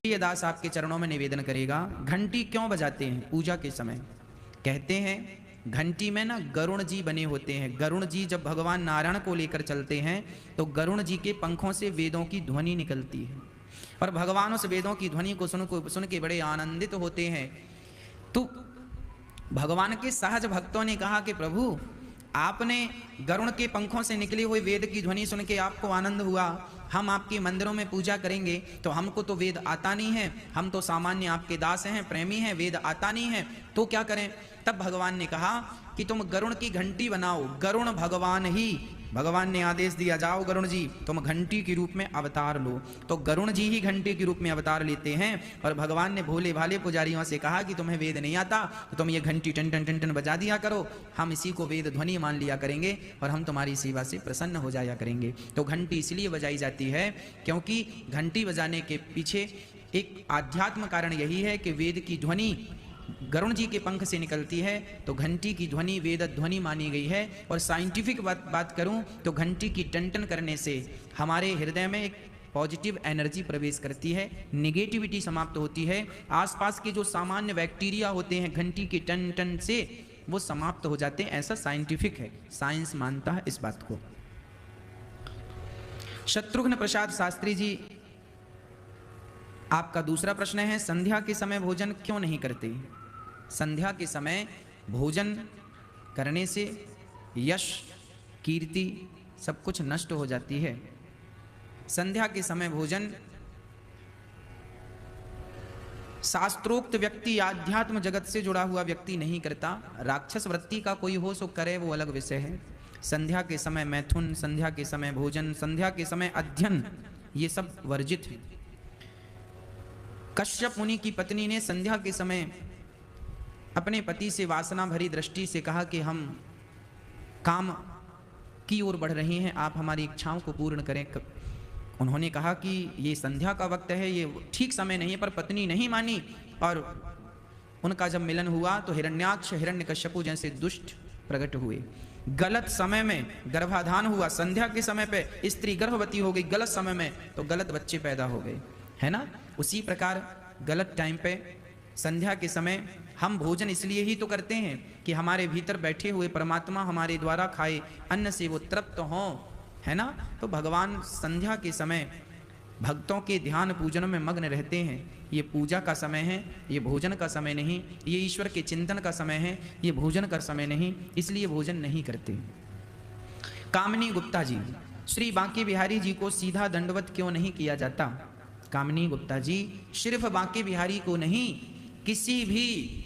ये दास आपके चरणों में निवेदन करेगा। घंटी क्यों बजाते हैं पूजा के समय? कहते हैं घंटी में ना गरुण जी बने होते हैं। गरुण जी जब भगवान नारायण को लेकर चलते हैं तो गरुण जी के पंखों से वेदों की ध्वनि निकलती है और भगवान उस वेदों की ध्वनि को सुन के बड़े आनंदित होते हैं। तो भगवान के सहज भक्तों ने कहा कि प्रभु, आपने गरुण के पंखों से निकले हुए वेद की ध्वनि सुन के आपको आनंद हुआ, हम आपके मंदिरों में पूजा करेंगे तो हमको तो वेद आता नहीं है, हम तो सामान्य आपके दास हैं, प्रेमी हैं, वेद आता नहीं है, तो क्या करें? तब भगवान ने कहा कि तुम गरुण की घंटी बनाओ। गरुण भगवान ने आदेश दिया, जाओ गरुण जी तुम घंटी के रूप में अवतार लो। तो गरुण जी ही घंटी के रूप में अवतार लेते हैं और भगवान ने भोले भाले पुजारियों से कहा कि तुम्हें वेद नहीं आता तो तुम ये घंटी टन टन टन टन बजा दिया करो, हम इसी को वेद ध्वनि मान लिया करेंगे और हम तुम्हारी सेवा से प्रसन्न हो जाया करेंगे। तो घंटी इसलिए बजाई जाती है क्योंकि घंटी बजाने के पीछे एक आध्यात्म कारण यही है कि वेद की ध्वनि गरुण जी के पंख से निकलती है, तो घंटी की ध्वनि वेद ध्वनि मानी गई है। और साइंटिफिक बात करूं तो घंटी की टन करने से हमारे हृदय में एक पॉजिटिव एनर्जी प्रवेश करती है, निगेटिविटी समाप्त होती है। आसपास के जो सामान्य बैक्टीरिया होते हैं घंटी के टन से वो समाप्त हो जाते हैं, ऐसा साइंटिफिक है, साइंस मानता है इस बात को। शत्रुघ्न प्रसाद शास्त्री जी, आपका दूसरा प्रश्न है, संध्या के समय भोजन क्यों नहीं करते? संध्या के समय भोजन करने से यश कीर्ति सब कुछ नष्ट हो जाती है। संध्या के समय भोजन शास्त्रोक्त व्यक्ति, आध्यात्म जगत से जुड़ा हुआ व्यक्ति नहीं करता। राक्षस वृत्ति का कोई हो सो करे, वो अलग विषय है। संध्या के समय मैथुन, संध्या के समय भोजन, संध्या के समय अध्ययन, ये सब वर्जित है। कश्यप मुनि की पत्नी ने संध्या के समय अपने पति से वासना भरी दृष्टि से कहा कि हम काम की ओर बढ़ रहे हैं, आप हमारी इच्छाओं को पूर्ण करें। उन्होंने कहा कि ये संध्या का वक्त है, ये ठीक समय नहीं है, पर पत्नी नहीं मानी और उनका जब मिलन हुआ तो हिरण्याक्ष हिरण्यकश्यपु जैसे दुष्ट प्रकट हुए। गलत समय में गर्भाधान हुआ, संध्या के समय पे स्त्री गर्भवती हो गई, गलत समय में तो गलत बच्चे पैदा हो गए, है ना। उसी प्रकार गलत टाइम पे संध्या के समय हम भोजन इसलिए ही तो करते हैं कि हमारे भीतर बैठे हुए परमात्मा हमारे द्वारा खाए अन्न से वो तृप्त हों, है ना। तो भगवान संध्या के समय भक्तों के ध्यान पूजन में मग्न रहते हैं। ये पूजा का समय है, ये भोजन का समय नहीं, ये ईश्वर के चिंतन का समय है, ये भोजन का समय नहीं, इसलिए भोजन नहीं करते। कामिनी गुप्ता जी, श्री बांके बिहारी जी को सीधा दंडवत क्यों नहीं किया जाता? कामिनी गुप्ता जी, सिर्फ बांके बिहारी को नहीं, किसी भी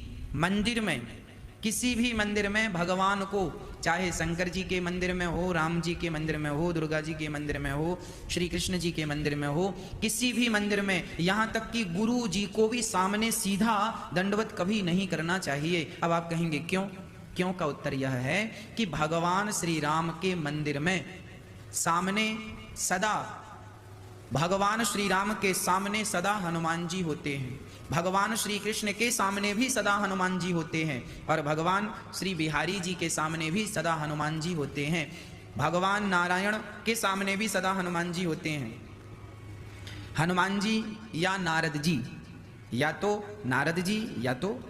मंदिर में भगवान को, चाहे शंकर जी के मंदिर में हो, राम जी के मंदिर में हो, दुर्गा जी के मंदिर में हो, श्री कृष्ण जी के मंदिर में हो, किसी भी मंदिर में, यहाँ तक कि गुरु जी को भी सामने सीधा दंडवत कभी नहीं करना चाहिए। अब आप कहेंगे क्यों? क्यों का उत्तर यह है कि भगवान श्री राम के मंदिर में सामने सदा, भगवान श्री राम के सामने सदा हनुमान जी होते हैं, भगवान श्री कृष्ण के सामने भी सदा हनुमान जी होते हैं, और भगवान श्री बिहारी जी के सामने भी सदा हनुमान जी होते हैं, भगवान नारायण के सामने भी सदा हनुमान जी होते हैं। हनुमान जी या नारद जी, या तो नारद जी या तो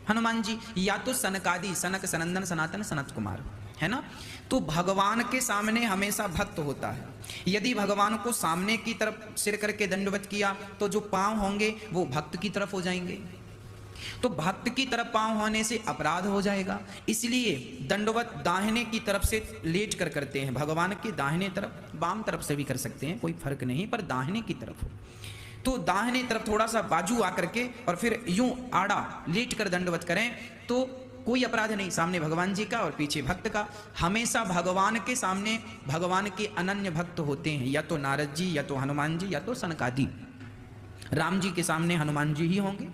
हनुमान जी, या तो सनकादि, सनक सनंदन सनातन सनत कुमार, है ना। तो भगवान के सामने हमेशा भक्त होता है। यदि भगवान को सामने की तरफ सिर करके दंडवत किया तो जो पांव होंगे वो भक्त की तरफ हो जाएंगे, तो भक्त की तरफ पांव होने से अपराध हो जाएगा। इसलिए दंडवत दाहिने की तरफ से लेट कर करते हैं, भगवान के दाहिने तरफ, बाम तरफ से भी कर सकते हैं, कोई फर्क नहीं, पर दाहिने की तरफ हो। तो दाहिने तरफ थोड़ा सा बाजू आकर के और फिर यूं आड़ा लेट कर दंडवत करें तो कोई अपराध नहीं, सामने भगवान जी का और पीछे भक्त का। हमेशा भगवान के सामने भगवान के अनन्य भक्त होते हैं, या तो नारद जी या तो हनुमान जी या तो सनकादि। राम जी के सामने हनुमान जी ही होंगे,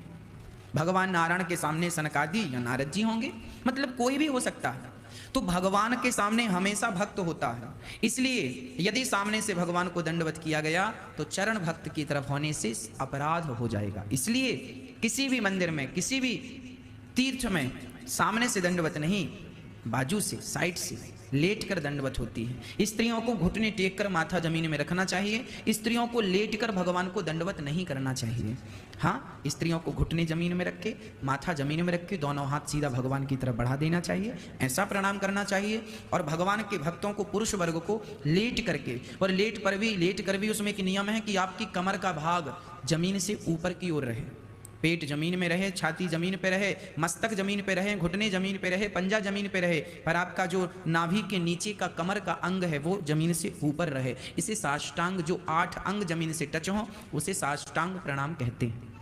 भगवान नारायण के सामने सनकादि या नारद जी होंगे, मतलब कोई भी हो सकता है। तो भगवान के सामने हमेशा भक्त होता है। इसलिए यदि सामने से भगवान को दंडवत किया गया तो चरण भक्त की तरफ होने से अपराध हो जाएगा। इसलिए किसी भी मंदिर में, किसी भी तीर्थ में सामने से दंडवत नहीं, बाजू से, साइड से लेट कर दंडवत होती है। स्त्रियों को घुटने टेक कर माथा जमीन में रखना चाहिए। स्त्रियों को लेट कर भगवान को दंडवत नहीं करना चाहिए। हाँ, स्त्रियों को घुटने जमीन में रख के, माथा जमीन में रख के, दोनों हाथ सीधा भगवान की तरफ बढ़ा देना चाहिए, ऐसा प्रणाम करना चाहिए। और भगवान के भक्तों को, पुरुष वर्ग को लेट करके, और लेट कर भी उसमें एक नियम है कि आपकी कमर का भाग जमीन से ऊपर की ओर रहे, पेट जमीन में रहे, छाती जमीन पे रहे, मस्तक जमीन पे रहे, घुटने जमीन पे रहे, पंजा जमीन पे रहे, पर आपका जो नाभि के नीचे का कमर का अंग है वो जमीन से ऊपर रहे। इसे साष्टांग, जो 8 अंग जमीन से टच हो उसे साष्टांग प्रणाम कहते हैं।